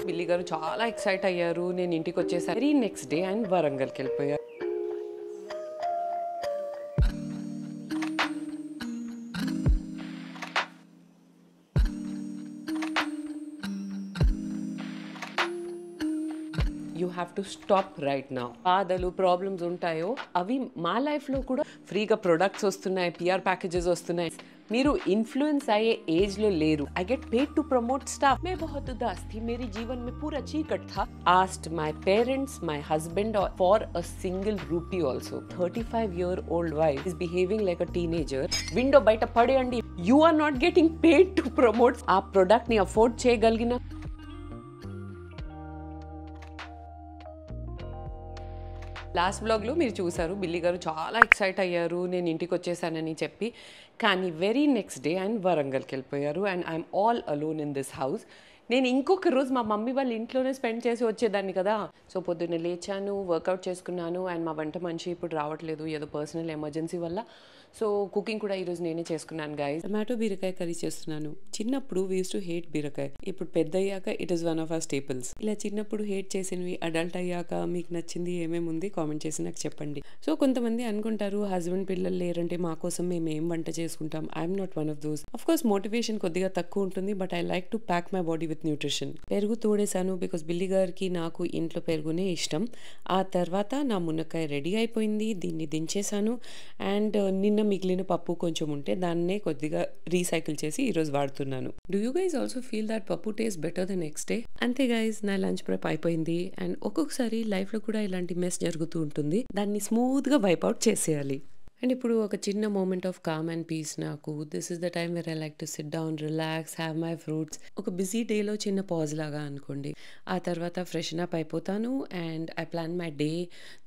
బిల్లి గారు చాలా ఎక్సైట్ అయ్యారు. నేను ఇంటికి వచ్చేసరి వెరీ నెక్స్ట్ డే ఆయన వరంగల్కి వెళ్ళిపోయారు. You have to stop right now. బాధలు ప్రాబ్లమ్స్ ఉంటాయో అవి మా లైఫ్లో కూడా ఫ్రీగా ప్రొడక్ట్స్ వస్తున్నాయి, పిఆర్ ప్యాకేజెస్ వస్తున్నాయి. మీరు ఇన్ఫ్లుయెన్స్ అయ్యే ఏజ్ లో లేరు. I get paid to promote stuff. मैं बहुत उदास थी, मेरे जीवन में पूरा चीकट था. Asked my parents, my husband for a single rupee also. 35-year-old wife is behaving like a teenager. Window బయట పడేయండి. You are not getting paid to promote. ఆ ప్రొడక్ట్ ని అఫోర్డ్ చేయగలిగిన లాస్ట్ బ్లాగ్లో మీరు చూసారు బిల్లి గారు చాలా ఎక్సైట్ అయ్యారు నేను ఇంటికి వచ్చేసానని చెప్పి. కానీ వెరీ నెక్స్ట్ డే ఆయన వరంగల్కి వెళ్ళిపోయారు. And I'm all alone in this house. నేను ఇంకొక రోజు మా మమ్మీ వాళ్ళ ఇంట్లోనే స్పెండ్ చేసి వచ్చేదాన్ని కదా. సో పొద్దున్నే లేచాను, వర్కౌట్ చేసుకున్నాను. అండ్ మా వంట మనిషి ఇప్పుడు రావట్లేదు, ఏదో పర్సనల్ ఎమర్జెన్సీ వల్ల. సో కుకింగ్ కూడా ఈరోజు నేనే చేసుకున్నాను గైస్. టమాటో బీరకాయ కర్రీ చేస్తున్నాను. చిన్నప్పుడు వీ యూజ్డ్ టు హేట్ బీరకాయ. ఇప్పుడు పెద్ద అయ్యాక it is one of our staples. ఇలా చిన్నప్పుడు హేట్ చేసినవి అడల్ట్ అయ్యాక మీకు నచ్చింది ఏమేమి ఉంది కామెంట్ చేసి నాకు చెప్పండి. సో కొంతమంది అనుకుంటారు హస్బెండ్ పిల్లలు లేరంటే మా కోసం మేము ఏం వంట చేసుకుంటాం. I'm not one of those. Of course motivation కొద్దిగా తక్కువ ఉంటుంది, but I like to pack my body with nutrition. పెరుగు తోడేశాను బికాస్ బిల్లి గారికి నాకు ఇంట్లో పెరుగునే ఇష్టం. ఆ తర్వాత నా మునక్కాయ రెడీ అయిపోయింది. దీన్ని దించేశాను. అండ్ నిన్న మిగిలిన పప్పు కొంచెం ఉంటే దాన్నే కొద్దిగా రీసైకిల్ చేసి ఈరోజు వాడుతున్నాను. Do you guys also feel that pappu taste better the next day? అంతే గైజ్, నా లంచ్ ప్రెప్ అయిపోయింది. అండ్ ఒక్కొక్కసారి లైఫ్లో కూడా ఇలాంటి మెస్ జరుగుతూ ఉంటుంది. దాన్ని స్మూత్గా వైప్ అవుట్ చేసేయాలి. అండ్ ఇప్పుడు ఒక చిన్న moment of calm and peace నాకు. This is the time where I like to sit down, relax, have my fruits. ఒక బిజీ డేలో చిన్న పాజ్ లాగా అనుకోండి. ఆ తర్వాత ఫ్రెషన్ అప్ అయిపోతాను and I plan my day.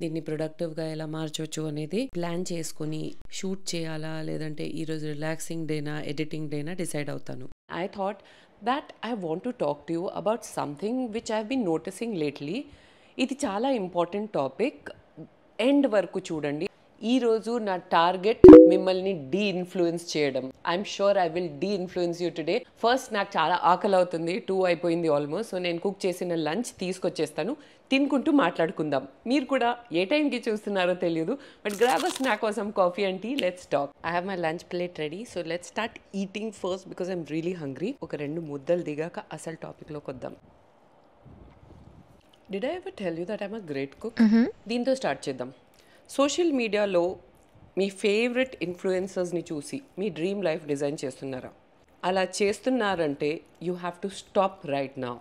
దీన్ని ప్రొడక్టివ్గా ఎలా మార్చవచ్చు అనేది ప్లాన్ చేసుకొని షూట్ చేయాలా లేదంటే ఈరోజు రిలాక్సింగ్ డేనా ఎడిటింగ్ డేనా డిసైడ్ అవుతాను. I thought that I want to talk to you about something which I've been noticing lately. ఇది చాలా ఇంపార్టెంట్ టాపిక్. ఎండ్ వరకు చూడండి. ఈరోజు నా టార్గెట్ మిమ్మల్ని ఇన్ఫ్లుయెన్స్ చేయడం. I'm sure I will influence you today. First నాకు చాలా ఆకలి అవుతుంది, 2 అయిపోయింది ఆల్మోస్ట్. సో నేను కుక్ చేసిన లంచ్ తీసుకొచ్చేస్తాను, తినుకుంటూ మాట్లాడుకుందాం. మీరు కూడా ఏ టైంకి చూస్తున్నారో తెలియదు, but grab a snack or some coffee and tea. Let's talk. I have my lunch plate ready. So let's start eating first because I'm really hungry. ఒక 2 ముద్దలు దిగాక అసలు టాపిక్లోకి వద్దాం. Did I ever tell you that I'm a great cook? దీంతో start చేద్దాం. Social మీడియాలో మీ favourite ఇన్ఫ్లుయెన్సర్స్ని చూసి మీ డ్రీమ్ లైఫ్ డిజైన్ చేస్తున్నారా? అలా చేస్తున్నారంటే you have to stop right now.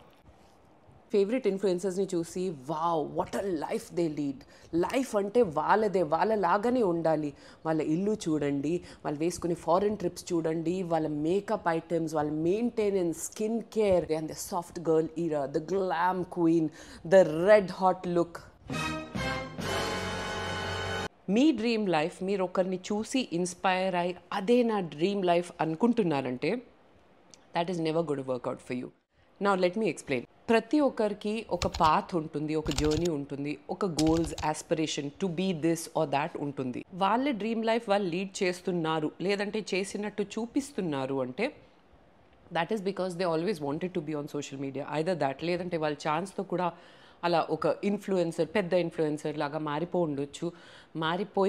Favourite ఇన్ఫ్లుయెన్సర్స్ని చూసి wow what a life they lead. Life అంటే వాళ్ళదే, వాళ్ళలాగానే ఉండాలి. వాళ్ళ ఇల్లు చూడండి, వాళ్ళు వేసుకునే ఫారిన్ ట్రిప్స్ చూడండి, వాళ్ళ మేకప్ ఐటమ్స్, వాళ్ళ maintenance, skin care and the soft girl era, the glam queen, the red hot look. మీ డ్రీమ్ లైఫ్ మీరు ఒకరిని చూసి ఇన్స్పైర్ అయ్యి అదే నా డ్రీమ్ లైఫ్ అనుకుంటున్నారంటే that is never good work out for you. Now let me explain. ప్రతి ఒక్కరికి ఒక పాత్ ఉంటుంది, ఒక జర్నీ ఉంటుంది, ఒక goals, aspiration to be this or that ఉంటుంది. వాళ్ళ డ్రీమ్ లైఫ్ వాళ్ళు లీడ్ చేస్తున్నారు లేదంటే చేసినట్టు చూపిస్తున్నారు అంటే that is because they always wanted to be on social media. Either that లేదంటే వాళ్ళ ఛాన్స్తో కూడా అలా ఒక ఇన్ఫ్లుయెన్సర్, పెద్ద ఇన్ఫ్లుయెన్సర్ లాగా మారిపోయి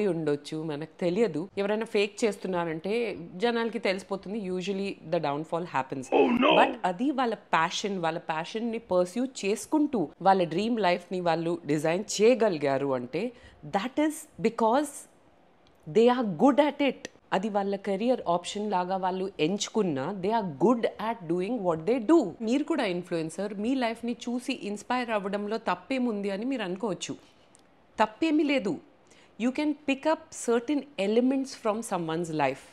ఉండొచ్చు, మనకు తెలియదు. ఎవరైనా ఫేక్ చేస్తున్నారంటే జనాలకి తెలిసిపోతుంది. Usually the downfall happens. But అది వాళ్ళ ప్యాషన్ని పర్స్యూ చేసుకుంటూ వాళ్ళ డ్రీమ్ లైఫ్ని వాళ్ళు డిజైన్ చేయగలిగారు అంటే that is because they are good at it. అది వాళ్ళ కెరియర్ ఆప్షన్ లాగా వాళ్ళు ఎంచుకున్నా they are good at doing what they do. మీరు కూడా ఇన్ఫ్లుయెన్సర్, మీ లైఫ్ని చూసి ఇన్స్పైర్ అవ్వడంలో తప్పేముంది అని మీరు అనుకోవచ్చు. తప్పేమీ లేదు. You can pick up certain elements from some one's life.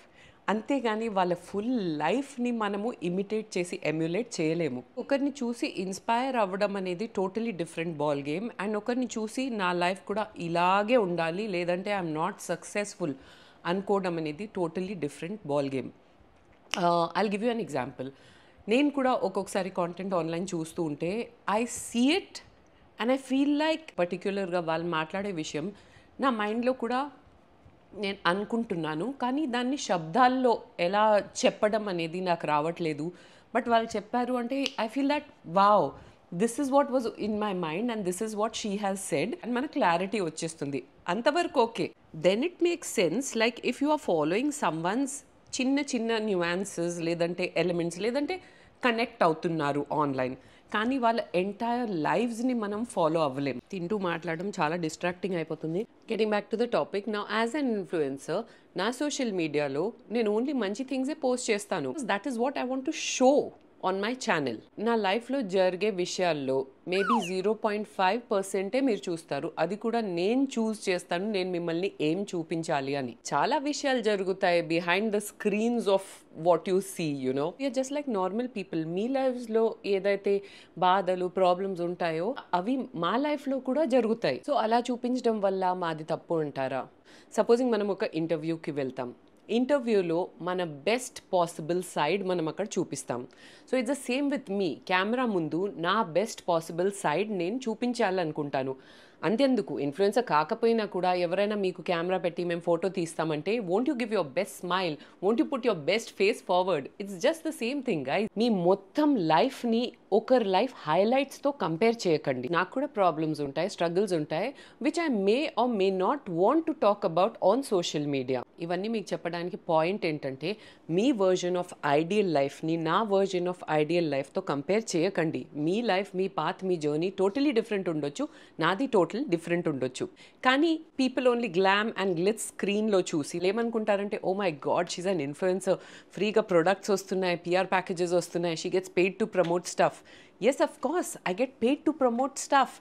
అంతేగాని వాళ్ళ ఫుల్ లైఫ్ని మనము ఇమిటేట్ చేసి ఎమ్యులేట్ చేయలేము. ఒకరిని చూసి ఇన్స్పైర్ అవ్వడం అనేది totally different ball game. And ఒకరిని చూసి నా లైఫ్ కూడా ఇలాగే ఉండాలి లేదంటే ఐఎమ్ నాట్ సక్సెస్ఫుల్ అనుకోవడం అనేది totally different ball game. I'll give you an example. నేను కూడా ఒక్కొక్కసారి కాంటెంట్ ఆన్లైన్ చూస్తూ ఉంటే I see it and I feel like పర్టిక్యులర్గా వాళ్ళు మాట్లాడే విషయం నా మైండ్లో కూడా నేను అనుకుంటున్నాను, కానీ దాన్ని శబ్దాల్లో ఎలా చెప్పడం అనేది నాకు రావట్లేదు. బట్ వాళ్ళు చెప్పారు అంటే I feel that wow, this is what was in my mind and this is what she has said and మన క్లారిటీ వచ్చేస్తుంది, అంతవరకు okay. Then it makes sense, like if you are following someone's చిన్న చిన్న nuances లేదంటే elements లేదంటే connect అవుతున్నారు online, కానీ వాళ్ళ ఎంటైర్ లైఫ్స్ని మనం ఫాలో అవ్వలేం. తింటూ మాట్లాడడం చాలా డిస్ట్రాక్టింగ్ అయిపోతుంది. Getting back to the topic, నా యాజ్ అన్ ఇన్ఫ్లుయెన్సర్ నా సోషల్ మీడియాలో నేను ఓన్లీ మంచి థింగ్సే పోస్ట్ చేస్తాను. That is what I want to show on my channel. నా లైఫ్లో జరిగే విషయాల్లో మేబీ 0.5% మీరు చూస్తారు, అది కూడా నేను చూస్ చేస్తాను నేను మిమ్మల్ని ఏం చూపించాలి అని. చాలా విషయాలు జరుగుతాయి behind the screens of what you see, you know you're just like normal people. మీ లైఫ్స్లో ఏదైతే బాధలు ప్రాబ్లమ్స్ ఉంటాయో అవి మా లైఫ్లో కూడా జరుగుతాయి. సో అలా చూపించడం వల్ల మాది తప్పు అంటారా? సపోజింగ్ మనం ఒక ఇంటర్వ్యూకి వెళ్తాం, ఇంటర్వ్యూలో మన బెస్ట్ పాసిబుల్ సైడ్ మనం అక్కడ చూపిస్తాం. So it's the same with me. Camera ముందు నా బెస్ట్ పాసిబుల్ సైడ్ నేను చూపించాలనుకుంటాను. అంతెందుకు ఇన్ఫ్లుయెన్సర్ కాకపోయినా కూడా ఎవరైనా మీకు కెమెరా పెట్టి మేము ఫోటో తీస్తామంటే won't you give your best smile, won't you put your best face forward? It's just the same thing guys. మీ మొత్తం లైఫ్ని ఒకరి లైఫ్ హైలైట్స్తో కంపేర్ చేయకండి. నాకు కూడా ప్రాబ్లమ్స్ ఉంటాయి, స్ట్రగుల్స్ ఉంటాయి, which I may or may not want to talk about on social media. ఇవన్నీ మీకు చెప్పడానికి పాయింట్ ఏంటంటే మీ వర్జన్ ఆఫ్ ఐడియల్ లైఫ్ని నా వర్జన్ ఆఫ్ ఐడియల్ లైఫ్తో కంపేర్ చేయకండి. మీ లైఫ్, మీ పాత్, మీ జర్నీ టోటలీ డిఫరెంట్ ఉండొచ్చు, నాది టోటల్ డిఫరెంట్ ఉండొచ్చు. కానీ people only glam and glitz స్క్రీన్లో చూసి ఏమనుకుంటారంటే, oh my God she's an influencer, ఫ్రీగా ప్రొడక్ట్స్ వస్తున్నాయి, పిఆర్ ప్యాకేజెస్ వస్తున్నాయి, she gets paid to promote stuff. Yes, of course I get paid to promote stuff.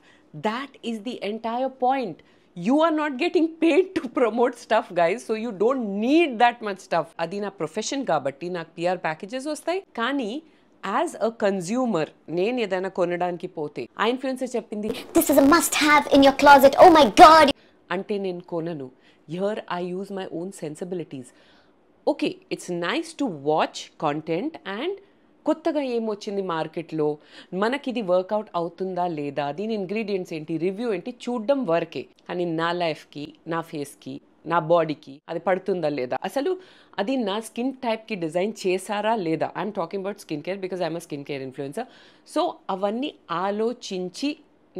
That is the entire point. You are not getting paid to promote stuff, guys, so you don't need that much stuff. అది నా profession కాబట్టి నాకు PR packages వస్తాయి. కానీ as a consumer నేను ఏదైనా కొనడానికి పోతే ఆ ఇన్ఫ్లుయెన్సర్ చెప్పింది this is a must have in your closet, oh my god, అంటే నేను కొనను. Here I use my own sensibilities. Okay, it's nice to watch content and కొత్తగా ఏమొచ్చింది మార్కెట్లో, మనకి ఇది వర్కౌట్ అవుతుందా లేదా, దీని ఇంగ్రీడియంట్స్ ఏంటి, రివ్యూ ఏంటి చూడడం వరకే. కానీ నా లైఫ్కి, నా ఫేస్కి, నా బాడీకి అది పడుతుందా లేదా, అసలు అది నా స్కిన్ టైప్కి డిజైన్ చేశారా లేదా. I'm talking about skin care because I'm a skin care influencer. So అవన్నీ ఆలోచించి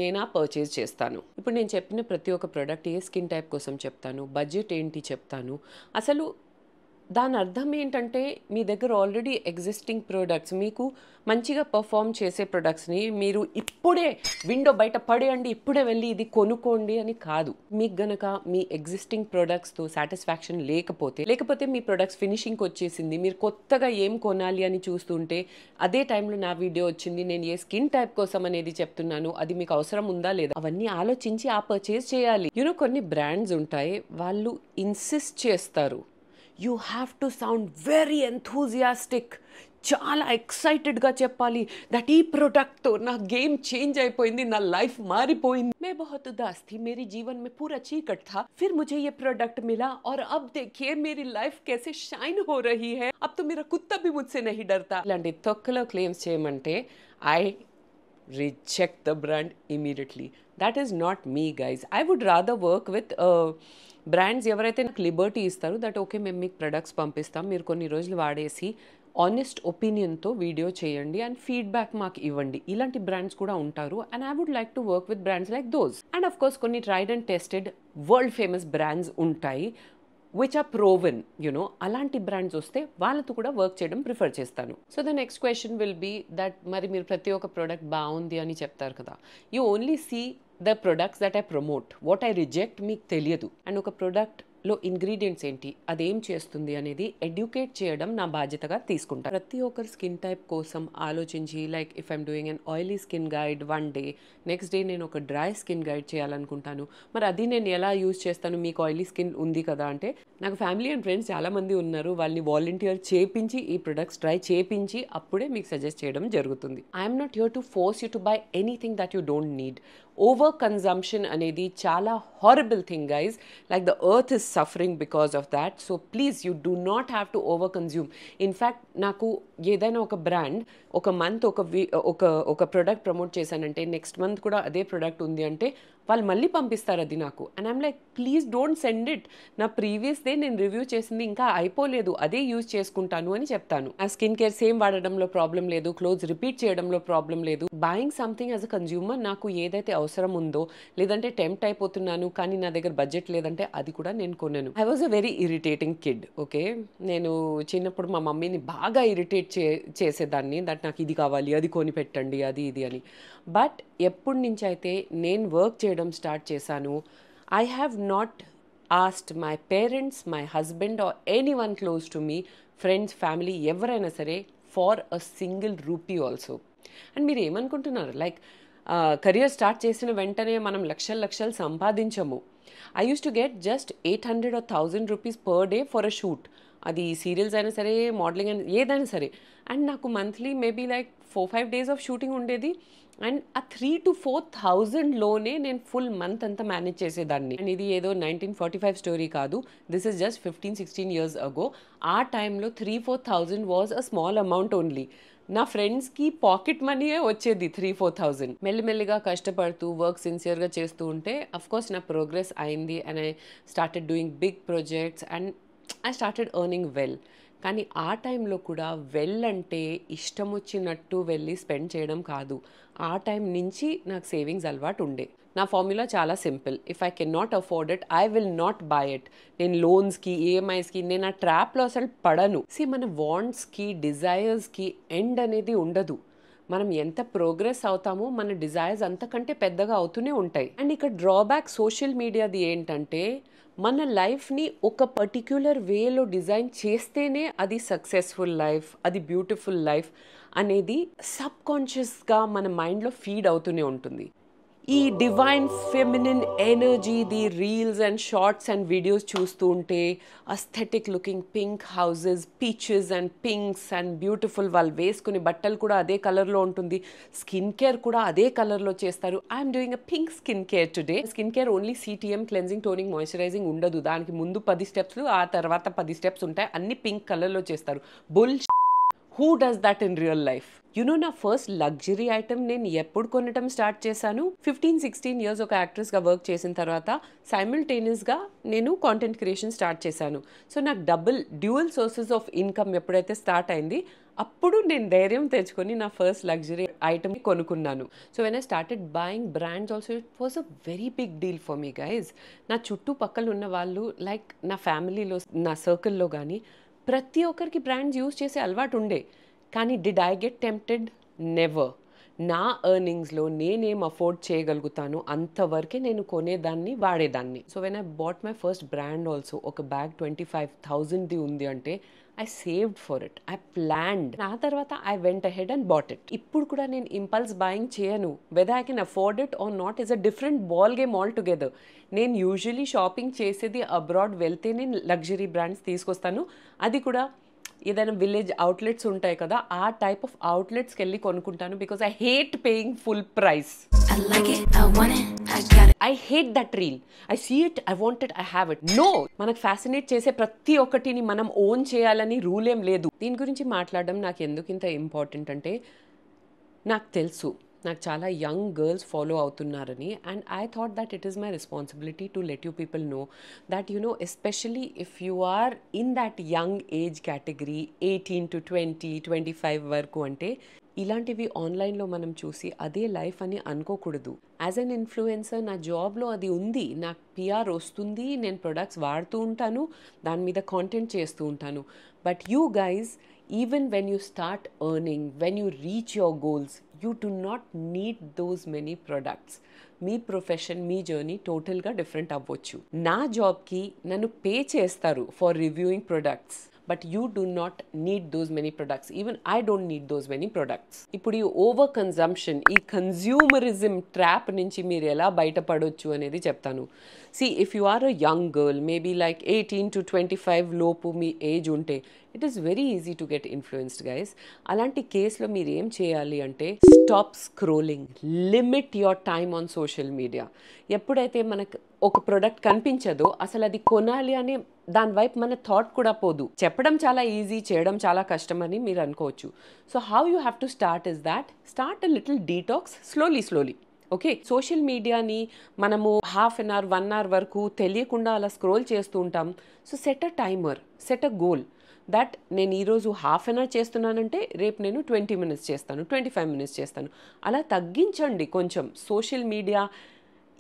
నేను పర్చేజ్ చేస్తాను. ఇప్పుడు నేను చెప్పిన ప్రతి ఒక్క ప్రోడక్ట్ ఏ స్కిన్ టైప్ కోసం చెప్తాను, బడ్జెట్ ఏంటి చెప్తాను. అసలు దాని అర్థం ఏంటంటే మీ దగ్గర ఆల్రెడీ ఎగ్జిస్టింగ్ ప్రోడక్ట్స్, మీకు మంచిగా పర్ఫామ్ చేసే ప్రొడక్ట్స్ని మీరు ఇప్పుడే విండో బయట పడేయండి, ఇప్పుడే వెళ్ళి ఇది కొనుక్కోండి అని కాదు. మీకు గనక మీ ఎగ్జిస్టింగ్ ప్రొడక్ట్స్తో సాటిస్ఫాక్షన్ లేకపోతే మీ ప్రొడక్ట్స్ ఫినిషింగ్కి వచ్చేసింది, మీరు కొత్తగా ఏం కొనాలి అని చూస్తుంటే అదే టైంలో నా వీడియో వచ్చింది, నేను ఏ స్కిన్ టైప్ కోసం అనేది చెప్తున్నాను, అది మీకు అవసరం ఉందా లేదా, అవన్నీ ఆలోచించి ఆ పర్చేజ్ చేయాలి. యూనో కొన్ని బ్రాండ్స్ ఉంటాయి, వాళ్ళు ఇన్సిస్ట్ చేస్తారు you have to sound very enthusiastic, చాలా ఎక్సైటెడ్గా చెప్పాలి దట్ ఈ ప్రోడక్ట్తో నా గేమ్ చేంజ్ అయిపోయింది, నా లైఫ్ మారిపోయింది, मैं बहुत उदास थी, मेरी जीवन में पूरा चीकट था, फिर मुझे ये प्रोडक्ट मिला और अब देखिए मेरी लाइफ कैसे शाइन हो रही है, अब तो मेरा कुत्ता भी मुझसे नहीं डरता. ఇలాంటి తొక్కలో క్లెయిమ్స్ చేయమంటే I reject the brand immediately. That is not me, guys. I would rather work with brands ఎవరైతే నాకు లిబర్టీ ఇస్తారు, దట్ ఓకే మేము మీకు ప్రొడక్ట్స్ పంపిస్తాం, మీరు కొన్ని రోజులు వాడేసి ఆనెస్ట్ ఒపీనియన్తో వీడియో చేయండి అండ్ ఫీడ్బ్యాక్ మాకు ఇవ్వండి. ఇలాంటి బ్రాండ్స్ కూడా ఉంటారు and I would like to work with brands like those. And of course కొన్ని tried and tested world famous brands ఉంటాయి విచ్ ఆర్ ప్రోవెన్, యునో అలాంటి బ్రాండ్స్ వస్తే వాళ్ళతో కూడా వర్క్ చేయడం ప్రిఫర్ చేస్తాను. So the next question will be that మరి మీరు ప్రతి ఒక్క ప్రోడక్ట్ బాగుంది అని చెప్తారు కదా, you only see the products that I promote, what I reject మీకు తెలియదు. అండ్ ఒక ప్రోడక్ట్లో ఇంగ్రీడియంట్స్ ఏంటి, అదేం చేస్తుంది అనేది ఎడ్యుకేట్ చేయడం నా బాధ్యతగా తీసుకుంటాను. ప్రతి ఒక్కరి స్కిన్ టైప్ కోసం ఆలోచించి, like if I'm doing an oily skin guide one day, next day నేను ఒక డ్రై స్కిన్ గైడ్ చేయాలనుకుంటాను, మరి అది నేను ఎలా యూజ్ చేస్తాను, మీకు ఆయిలీ స్కిన్ ఉంది కదా అంటే, నాకు ఫ్యామిలీ అండ్ ఫ్రెండ్స్ చాలామంది ఉన్నారు, వాళ్ళని వాలంటీర్ చేయించి ఈ ప్రొడక్ట్స్ ట్రై చేయించి అప్పుడే మీకు సజెస్ట్ చేయడం జరుగుతుంది. I'm not here to force you to buy anything that you don't need. Over consumption అనేది చాలా horrible thing guys, like the earth is suffering because of that. So please you do not have to over consume. In fact నాకు ఏదైనా ఒక brand ఒక month ఒక product promote చేశానంటే next month కూడా అదే ప్రోడక్ట్ ఉంది అంటే వాళ్ళు మళ్ళీ పంపిస్తారు అది నాకు. And I'm like, please don't send it, నా ప్రీవియస్ డే నేను రివ్యూ చేసింది ఇంకా అయిపోలేదు, అదే యూజ్ చేసుకుంటాను అని చెప్తాను. ఆ స్కిన్ కేర్ సేమ్ వాడడంలో ప్రాబ్లం లేదు, క్లోత్స్ రిపీట్ చేయడంలో ప్రాబ్లం లేదు. Buying something as a consumer నాకు ఏదైతే అవసరం ఉందో, లేదంటే టెంప్ట్ అయిపోతున్నాను కానీ నా దగ్గర బడ్జెట్ లేదంటే అది కూడా నేను కొనను. I was a very irritating kid. Okay, నేను చిన్నప్పుడు మా మమ్మీని బాగా ఇరిటేట్ చేసేదాన్ని, దట్ నాకు ఇది కావాలి, అది కొని పెట్టండి, అది ఇది అని. బట్ ఎప్పటి నుంచి అయితే నేను వర్క్ చేయడం స్టార్ట్ చేశాను, I have not asked my parents, my husband or any one close to me, friends, family ఎవరైనా సరే, for a single rupee also. And మీరు ఏమనుకుంటున్నారు, లైక్ కెరియర్ స్టార్ట్ చేసిన వెంటనే మనం లక్షలు సంపాదించము. I use to get just 800 or 1000 rupees per day for a shoot. అది సీరియల్స్ అయినా సరే, మోడలింగ్ అయినా ఏదైనా సరే. అండ్ నాకు monthly maybe like 4-5 days of shooting ఉండేది. అండ్ ఆ 3,000 to 4,000లోనే నేను ఫుల్ మంత్ అంతా మేనేజ్ చేసేదాన్ని. అండ్ ఇది ఏదో 1945 స్టోరీ కాదు, this is just 15-16 years ago. ఆ టైంలో 3,000-4,000 was a small amount only. నా ఫ్రెండ్స్కి పాకెట్ మనీయే వచ్చేది 3,000-4,000. మెల్లిమెల్లిగా కష్టపడుతూ వర్క్ సిన్సియర్గా చేస్తూ ఉంటే అఫ్కోర్స్ నా ప్రోగ్రెస్ అయింది. And I started doing big projects and I started earning well. కానీ ఆ టైంలో కూడా వెల్ అంటే ఇష్టం వచ్చినట్టు వెళ్ళి స్పెండ్ చేయడం కాదు. ఆ టైం నుంచి నాకు సేవింగ్స్ అలవాటు ఉండే. నా ఫార్ములా చాలా simple, if I can not afford it, I will not by it. నేను లోన్స్కి, ఈఎంఐస్కి నేను ఆ ట్రాప్లో అసలు పడను. మన వాంట్స్కి, డిజైర్స్కి ఎండ్ అనేది ఉండదు. మనం ఎంత ప్రోగ్రెస్ అవుతామో మన డిజైర్స్ అంతకంటే పెద్దగా అవుతూనే ఉంటాయి. అండ్ ఇక్కడ డ్రాబ్యాక్ సోషల్ మీడియాది ఏంటంటే, మన లైఫ్ని ఒక పర్టిక్యులర్ వేలో డిజైన్ చేస్తేనే అది సక్సెస్ఫుల్ లైఫ్, అది బ్యూటిఫుల్ లైఫ్ అనేది సబ్ కాన్షియస్గా మన మైండ్లో ఫీడ్ అవుతూనే ఉంటుంది. ఈ divine feminine energy, the reels and shorts and videos చూస్తూ ఉంటే aesthetic looking pink houses, peaches and pinks and beautiful, వాళ్ళు వేసుకునే బట్టలు కూడా అదే కలర్లో ఉంటుంది, స్కిన్ కేర్ కూడా అదే కలర్లో చేస్తారు. I'm doing a pink skin care today. Skin care only CTM, cleansing, toning, moisturising ఉండదు. దానికి ముందు 10 steps, ఆ తర్వాత 10 steps ఉంటాయి. అన్ని పింక్ కలర్లో చేస్తారు. Bull. Who does that in real life? నా ఫస్ట్ లగ్జరీ ఐటమ్ నేను ఎప్పుడు కొనటం స్టార్ట్ చేశాను, 15-16 years ఒక యాక్ట్రెస్గా వర్క్ చేసిన తర్వాత సైమిల్టేనియస్గా నేను కాంటెంట్ క్రియేషన్ స్టార్ట్ చేశాను. సో నాకు డ్యూయల్ సోర్సెస్ ఆఫ్ ఇన్కమ్ ఎప్పుడైతే స్టార్ట్ అయింది, అప్పుడు నేను ధైర్యం తెచ్చుకొని నా ఫస్ట్ లగ్జరీ ఐటమ్ కొనుక్కున్నాను. So when I started buying brands also, it was a very big deal for me guys. నా చుట్టుపక్కల ఉన్న వాళ్ళు, లైక్ నా ఫ్యామిలీలో, నా సర్కిల్లో కానీ ప్రతి ఒక్కరికి బ్రాండ్స్ యూజ్ చేసే అలవాటు ఉండే. కానీ did I get tempted? Never. నా ఎర్నింగ్స్లో నేనేం అఫోర్డ్ చేయగలుగుతాను అంతవరకే నేను కొనేదాన్ని, వాడేదాన్ని. So when I bought my first brand also, ఒక బ్యాగ్ 25,000ది ఉంది అంటే I saved for it, I planned. ఆ తర్వాత I went ahead and bought it. ఇప్పుడు కూడా నేను ఇంపల్స్ బయింగ్ చేయను. Whether I can afford it or not is a different ball game altogether. నేను యూజువలీ షాపింగ్ చేసేది అబ్రాడ్ వెళ్తే నేను లగ్జరీ బ్రాండ్స్ తీసుకొస్తాను. అది కూడా ఏదైనా విలేజ్ అవుట్లెట్స్ ఉంటాయి కదా, ఆ టైప్ ఆఫ్ అవుట్లెట్స్కి వెళ్ళి కొనుక్కుంటాను. Because I hate paying full price. I hate that reel. I see it, I want it, I have it. No, మనకు ఫ్యాసినేట్ చేసే ప్రతి ఒక్కటిని మనం ఓన్ చేయాలని రూల్ ఏం లేదు. దీని గురించి మాట్లాడడం నాకు ఎందుకు ఇంత ఇంపార్టెంట్ అంటే, నాకు తెలుసు నాకు చాలా యంగ్ గర్ల్స్ ఫాలో అవుతున్నారని. And I thought that it is my responsibility to let you people know that especially if you are in that young age category, 18 to 20, 25 వరకు, అంటే ఇలాంటివి ఆన్లైన్లో మనం చూసి అదే లైఫ్ అని అనుకోకూడదు. యాజ్ అన్ ఇన్ఫ్లుయెన్సర్ నా జాబ్లో అది ఉంది, నాకు పిఆర్ వస్తుంది, నేను ప్రొడక్ట్స్ వాడుతూ ఉంటాను, దాని మీద కాంటెంట్ చేస్తూ ఉంటాను. But you guys, even when you start earning, when you reach your goals, you do not need those many products. Me profession, me journey టోటల్గా డిఫరెంట్ అవ్వచ్చు. నా జాబ్కి నన్ను పే చేస్తారు for reviewing products, but you do not need those many products. Even I don't need those many products. ఇప్పుడు ఈ over consumption, ఈ consumerism trap నుంచి మీరు ఎలా బయటపడవచ్చు అనేది చెప్తాను. if you are a young girl, maybe like 18 to 25 లోపు మీ ఏజ్ ఉంటే, it is very easy to get influenced guys. అలాంటి కేసులో మీరు ఏం చేయాలి అంటే, stop scrolling, limit your time on social media. ఎప్పుడైతే మనకు ఒక ప్రోడక్ట్ కనిపించదో అసలు అది కొనాలి అనే దాని వైపు మన థాట్ కూడా పోదు. చెప్పడం చాలా ఈజీ, చేయడం చాలా కష్టం అని మీరు అనుకోవచ్చు. So how you have to start is that start a little detox slowly. Okay, social మీడియాని మనము హాఫ్ అన్ అవర్ 1 అవర్ వరకు తెలియకుండా అలా స్క్రోల్ చేస్తూ ఉంటాం. So set a timer, set a goal that నేను ఈరోజు హాఫ్ అన్ అవర్ చేస్తున్నానంటే రేపు నేను 20 minutes చేస్తాను, 25 minutes చేస్తాను. అలా తగ్గించండి కొంచెం. సోషల్ మీడియా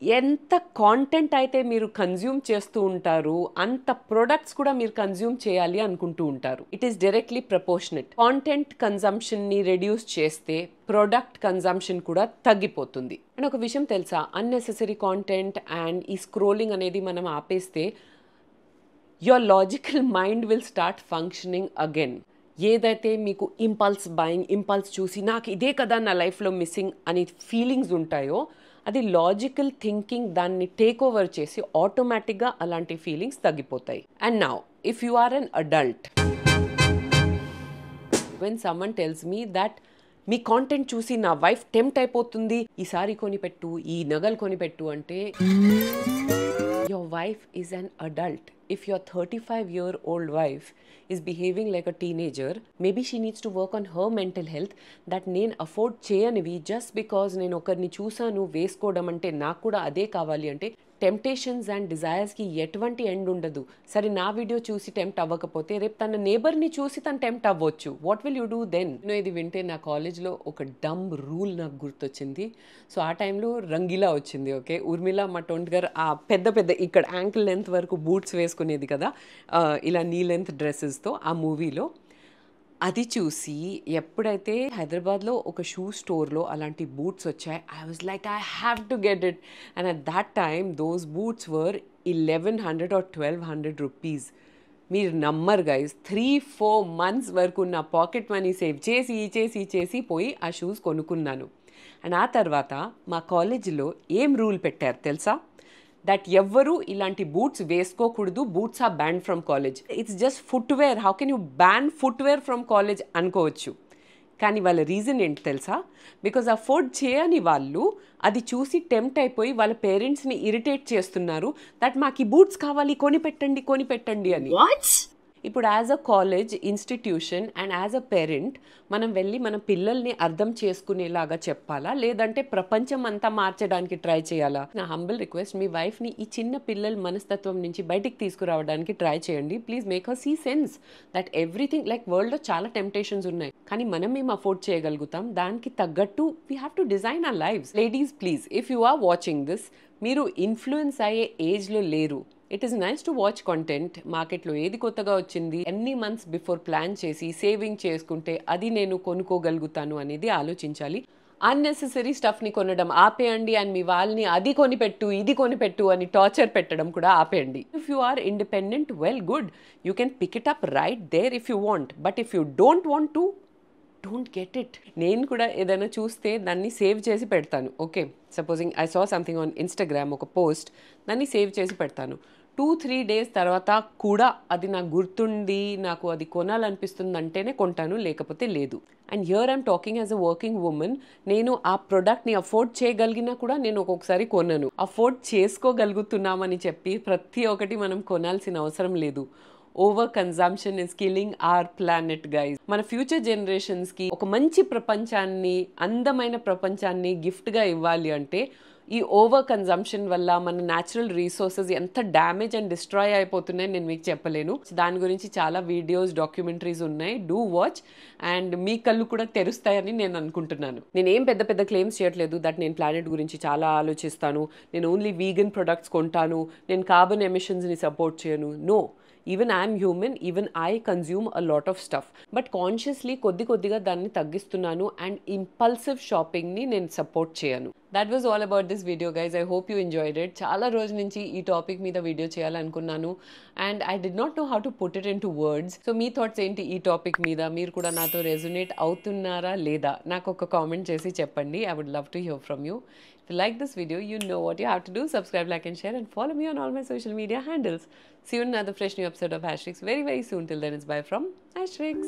ఎంత కాంటెంట్ అయితే మీరు కన్జ్యూమ్ చేస్తూ ఉంటారు అంత ప్రొడక్ట్స్ కూడా మీరు కన్జ్యూమ్ చేయాలి అనుకుంటూ ఉంటారు. It is directly proportionate. Content కన్జంప్షన్ని రెడ్యూస్ చేస్తే ప్రొడక్ట్ కన్జంప్షన్ కూడా తగ్గిపోతుంది. అండ్ ఒక విషయం తెలుసా, అన్నెసెసరీ కాంటెంట్ అండ్ ఈ స్క్రోలింగ్ అనేది మనం ఆపేస్తే your logical mind will start functioning again. ఏదైతే మీకు ఇంపల్స్ బయింగ్, ఇంపల్స్ చూసి నాకు ఇదే కదా నా లైఫ్లో మిస్సింగ్ అని ఫీలింగ్స్ ఉంటాయో అది లాజికల్ థింకింగ్ దాన్ని టేక్ ఓవర్ చేసి ఆటోమేటిక్గా అలాంటి ఫీలింగ్స్ తగ్గిపోతాయి. And now if you are an adult, when someone tells me that మీ కాంటెంట్ చూసి నా వైఫ్ టెంప్ట్ అయిపోతుంది, ఈ సారీ కొనిపెట్టు, ఈ నగలు కొనిపెట్టు అంటే, your wife is an adult. If your 35-year-old wife is behaving like a teenager, maybe she needs to work on her mental health. That నేను afford చేయనివి just because నేను ఒకరిని చూసాను వేసుకోవడం అంటే నాకు కూడా అదే కావాలి అంటే టెంప్టేషన్స్ అండ్ డిజైర్స్కి ఎటువంటి ఎండ్ ఉండదు. సరే, నా వీడియో చూసి టెంప్ట్ అవ్వకపోతే రేపు తన నేబర్ని చూసి తను టెంప్ట్ అవ్వచ్చు. What will you do then? నేను ఇది వింటే నా కాలేజ్లో ఒక డమ్ రూల్ నాకు గుర్తొచ్చింది. సో ఆ టైంలో రంగీలా వచ్చింది. ఓకే, ఉర్మిళ మటోంట్ గారు ఆ పెద్ద ఇక్కడ యాంకిల్ లెంత్ వరకు బూట్స్ వేసుకునేది కదా, ఇలా నీ లెంత్ డ్రెస్సెస్తో ఆ మూవీలో. అది చూసి ఎప్పుడైతే హైదరాబాద్లో ఒక షూ స్టోర్లో అలాంటి బూట్స్ వచ్చాయి, I was like I have to get it. And at that time those boots were 1100 or 1200 rupees. మీరు నమ్మరు గైస్, 3-4 months వరకు నా పాకెట్ మనీ సేవ్ చేసి పోయి ఆ షూస్ కొనుక్కున్నాను. అండ్ ఆ తర్వాత మా కాలేజీలో ఏం రూల్ పెట్టారు తెలుసా, దట్ ఎవ్వరూ ఇలాంటి బూట్స్ వేసుకోకూడదు, boots are ban from college. It's just footwear, how can you ban footwear from college అనుకోవచ్చు. కానీ వాళ్ళ రీజన్ ఏంటి తెలుసా, బికాజ్ అఫోర్డ్ చేయని వాళ్ళు అది చూసి టెంప్ట్ అయిపోయి వాళ్ళ పేరెంట్స్ని ఇరిటేట్ చేస్తున్నారు దట్ మాకు ఈ బూట్స్ కావాలి, కొనిపెట్టండి అని. ఇప్పుడు as a college institution and as a parent మనం వెళ్ళి మన పిల్లల్ని అర్థం చేసుకునేలాగా చెప్పాలా, లేదంటే ప్రపంచం అంతా మార్చడానికి ట్రై చేయాలా? నా హంబుల్ రిక్వెస్ట్, మీ వైఫ్ని ఈ చిన్న పిల్లల మనస్తత్వం నుంచి బయటికి తీసుకురావడానికి ట్రై చేయండి. Please make her see sense that everything like వరల్డ్లో చాలా టెంప్టేషన్స్ ఉన్నాయి, కానీ మనం మేము అఫోర్డ్ చేయగలుగుతాం. దానికి తగ్గట్టు we have to design our lives. Ladies please, if you are watching this, మీరు ఇన్ఫ్లుయెన్స్ అయ్యే ఏజ్లో లేరు. It is nice to watch content. మార్కెట్లో ఏది కొత్తగా వచ్చింది ఎన్ని మంత్స్ బిఫోర్ ప్లాన్ చేసి సేవింగ్ చేసుకుంటే అది నేను కొనుక్కోగలుగుతాను అనేది ఆలోచించాలి. అన్నెసెసరీ స్టఫ్ని కొనడం ఆపేయండి అండ్ మీ వాళ్ళని అది కొనిపెట్టు ఇది కొనిపెట్టు అని టార్చర్ పెట్టడం కూడా ఆపేయండి. If you are independent, well good, you can pick it up right there if you want. But if you don't want to, don't get it. నేను కూడా ఏదైనా చూస్తే దాన్ని సేవ్ చేసి పెడతాను. Okay, supposing I saw something on Instagram, ఒక post, దాన్ని save చేసి పెడతాను. 2-3 days తర్వాత కూడా అది నాకు గుర్తుండి నాకు అది కొనాలనిపిస్తుంది అంటేనే కొంటాను, లేకపోతే లేదు. And here I'm talking as a working women. నేను ఆ ప్రోడక్ట్ని అఫోర్డ్ చేయగలిగినా కూడా నేను ఒక్కొక్కసారి కొనను. అఫోర్డ్ చేసుకోగలుగుతున్నామని చెప్పి ప్రతి ఒక్కటి మనం కొనాల్సిన అవసరం లేదు. Over consumption is killing our planet guys. మన ఫ్యూచర్ జనరేషన్స్కి ఒక మంచి ప్రపంచాన్ని, అందమైన ప్రపంచాన్ని గిఫ్ట్గా ఇవ్వాలి అంటే ఈ ఓవర్ కన్జంప్షన్ వల్ల మన న్యాచురల్ రీసోర్సెస్ ఎంత డ్యామేజ్ అండ్ డిస్ట్రాయ్ అయిపోతున్నాయి నేను మీకు చెప్పలేను. దాని గురించి చాలా వీడియోస్, డాక్యుమెంటరీస్ ఉన్నాయి, డూ వాచ్. అండ్ మీ కళ్ళు కూడా తెరుస్తాయని నేను అనుకుంటున్నాను. నేను ఏం పెద్ద క్లెయిమ్స్ చేయట్లేదు దట్ నేను ప్లానెట్ గురించి చాలా ఆలోచిస్తాను, నేను ఓన్లీ వీగన్ ప్రొడక్ట్స్ కొంటాను, నేను కార్బన్ ఎమిషన్స్ని సపోర్ట్ చేయను. No, even I'm human, even I consume a lot of stuff. But consciously కొద్దిగా దాన్ని తగ్గిస్తున్నాను అండ్ ఇంపల్సివ్ షాపింగ్ని నేను సపోర్ట్ చేయను. That was all about this video guys. I hope you enjoyed it. చాలా రోజుల నుంచి ఈ టాపిక్ మీద వీడియో చేయాలనుకున్నాను and I did not know how to put it into words. So మీ థాట్స్ ఏంటి ఈ టాపిక్ మీద? మీరు కూడా నాతో రెజొనేట్ అవుతున్నారా లేదా నాకు ఒక కామెంట్ చేసి చెప్పండి. I would love to hear from you. If you like this video, you know what you have to do. Subscribe, like and share and follow me on all my social media handles. See you in another fresh new episode of Ashrix very soon. Till then, it's bye from Ashrix.